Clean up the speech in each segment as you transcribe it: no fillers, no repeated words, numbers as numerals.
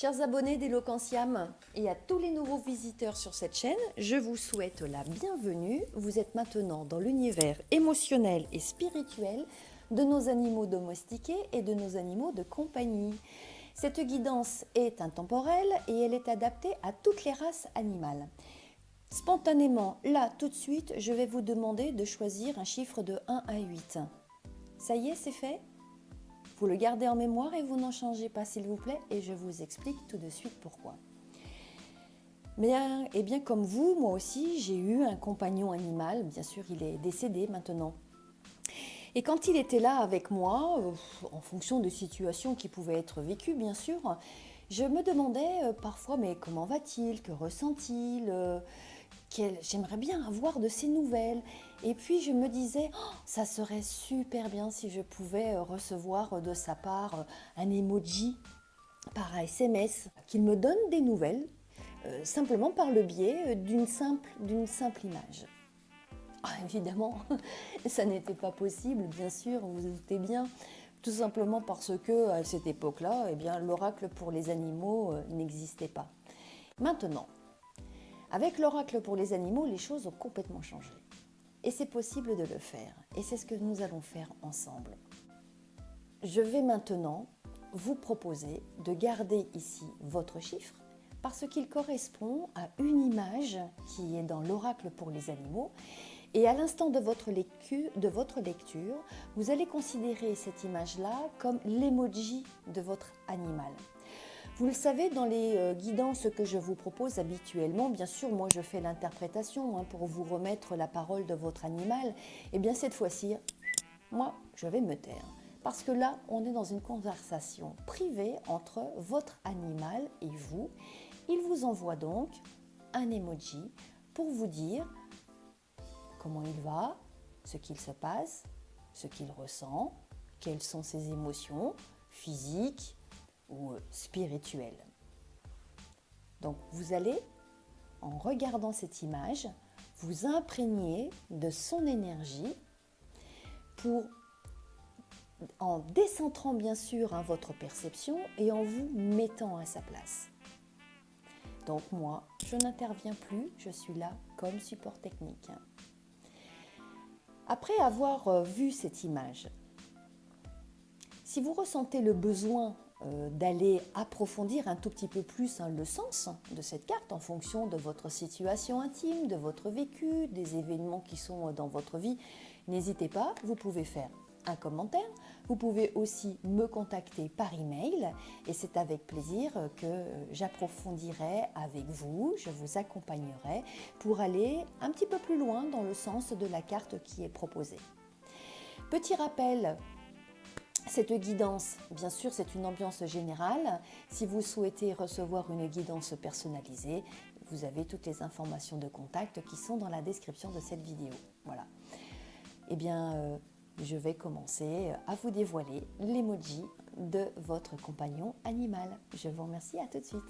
Chers abonnés d'Eloquentiam et à tous les nouveaux visiteurs sur cette chaîne, je vous souhaite la bienvenue. Vous êtes maintenant dans l'univers émotionnel et spirituel de nos animaux domestiqués et de nos animaux de compagnie. Cette guidance est intemporelle et elle est adaptée à toutes les races animales. Spontanément, là, tout de suite, je vais vous demander de choisir un chiffre de 1 à 8. Ça y est, c'est fait ? Vous le gardez en mémoire et vous n'en changez pas, s'il vous plaît, et je vous explique tout de suite pourquoi. Et bien comme vous, moi aussi, j'ai eu un compagnon animal. Bien sûr, il est décédé maintenant. Et quand il était là avec moi, en fonction de situations qui pouvaient être vécues, bien sûr, je me demandais parfois, mais comment va-t-il? Que ressent-il? J'aimerais bien avoir de ses nouvelles. Et puis je me disais, oh, ça serait super bien si je pouvais recevoir de sa part un emoji par SMS, qu'il me donne des nouvelles, simplement par le biais d'une simple image. Ah, évidemment, ça n'était pas possible, bien sûr, vous vous doutez bien, tout simplement parce que à cette époque-là, eh bien, l'oracle pour les animaux n'existait pas. Maintenant, avec l'oracle pour les animaux, les choses ont complètement changé. Et c'est possible de le faire. Et c'est ce que nous allons faire ensemble. Je vais maintenant vous proposer de garder ici votre chiffre parce qu'il correspond à une image qui est dans l'oracle pour les animaux. Et à l'instant de votre lecture, vous allez considérer cette image-là comme l'emoji de votre animal. Vous le savez, dans les guidances que je vous propose habituellement, bien sûr, moi je fais l'interprétation pour vous remettre la parole de votre animal. Et bien cette fois-ci, moi je vais me taire. Parce que là, on est dans une conversation privée entre votre animal et vous. Il vous envoie donc un emoji pour vous dire comment il va, ce qu'il se passe, ce qu'il ressent, quelles sont ses émotions physiques, ou spirituel. Donc vous allez, en regardant cette image, vous imprégner de son énergie en décentrant bien sûr votre perception et en vous mettant à sa place. Donc moi, je n'interviens plus, je suis là comme support technique. Après avoir vu cette image, si vous ressentez le besoin d'aller approfondir un tout petit peu plus le sens de cette carte en fonction de votre situation intime, de votre vécu, des événements qui sont dans votre vie, n'hésitez pas, vous pouvez faire un commentaire, vous pouvez aussi me contacter par email et c'est avec plaisir que j'approfondirai avec vous, je vous accompagnerai pour aller un petit peu plus loin dans le sens de la carte qui est proposée. Petit rappel, cette guidance, bien sûr, c'est une ambiance générale. Si vous souhaitez recevoir une guidance personnalisée, vous avez toutes les informations de contact qui sont dans la description de cette vidéo. Voilà. Eh bien, je vais commencer à vous dévoiler l'emoji de votre compagnon animal. Je vous remercie, à tout de suite.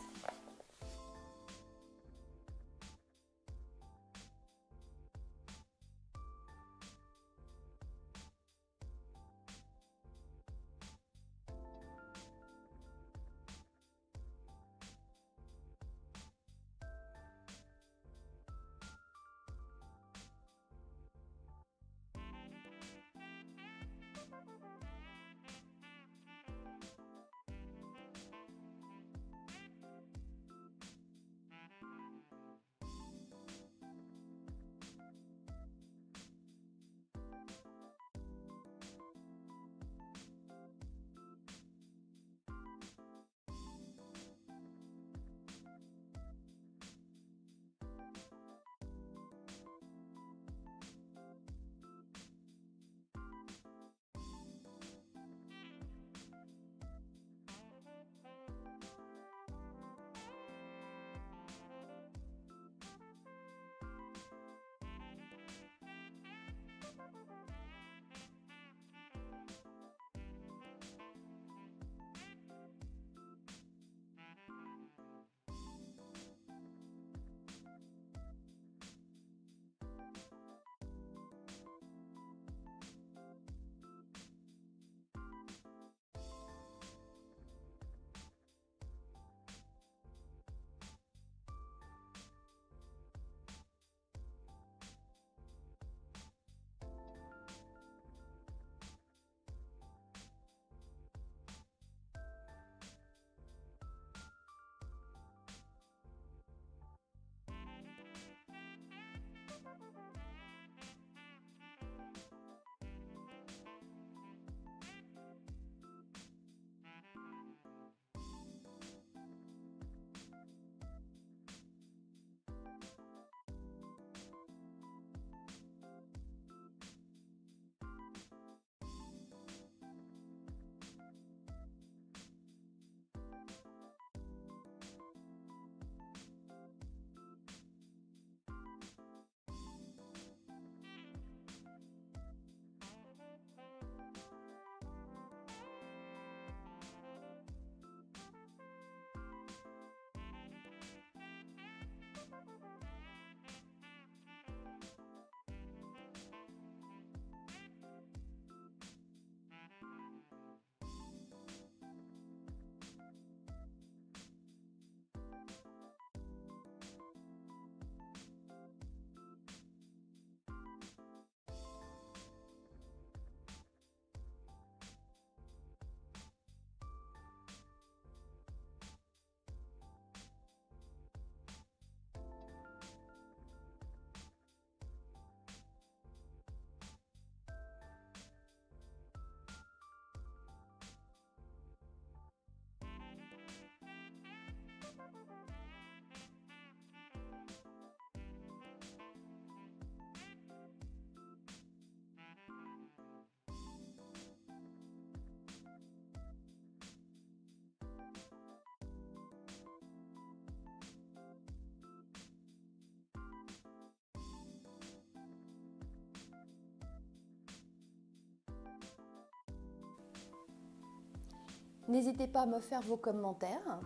N'hésitez pas à me faire vos commentaires.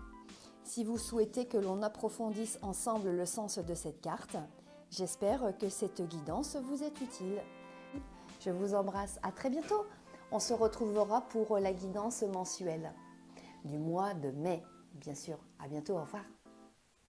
Si vous souhaitez que l'on approfondisse ensemble le sens de cette carte, j'espère que cette guidance vous est utile. Je vous embrasse, à très bientôt. On se retrouvera pour la guidance mensuelle du mois de mai, bien sûr. À bientôt, au revoir.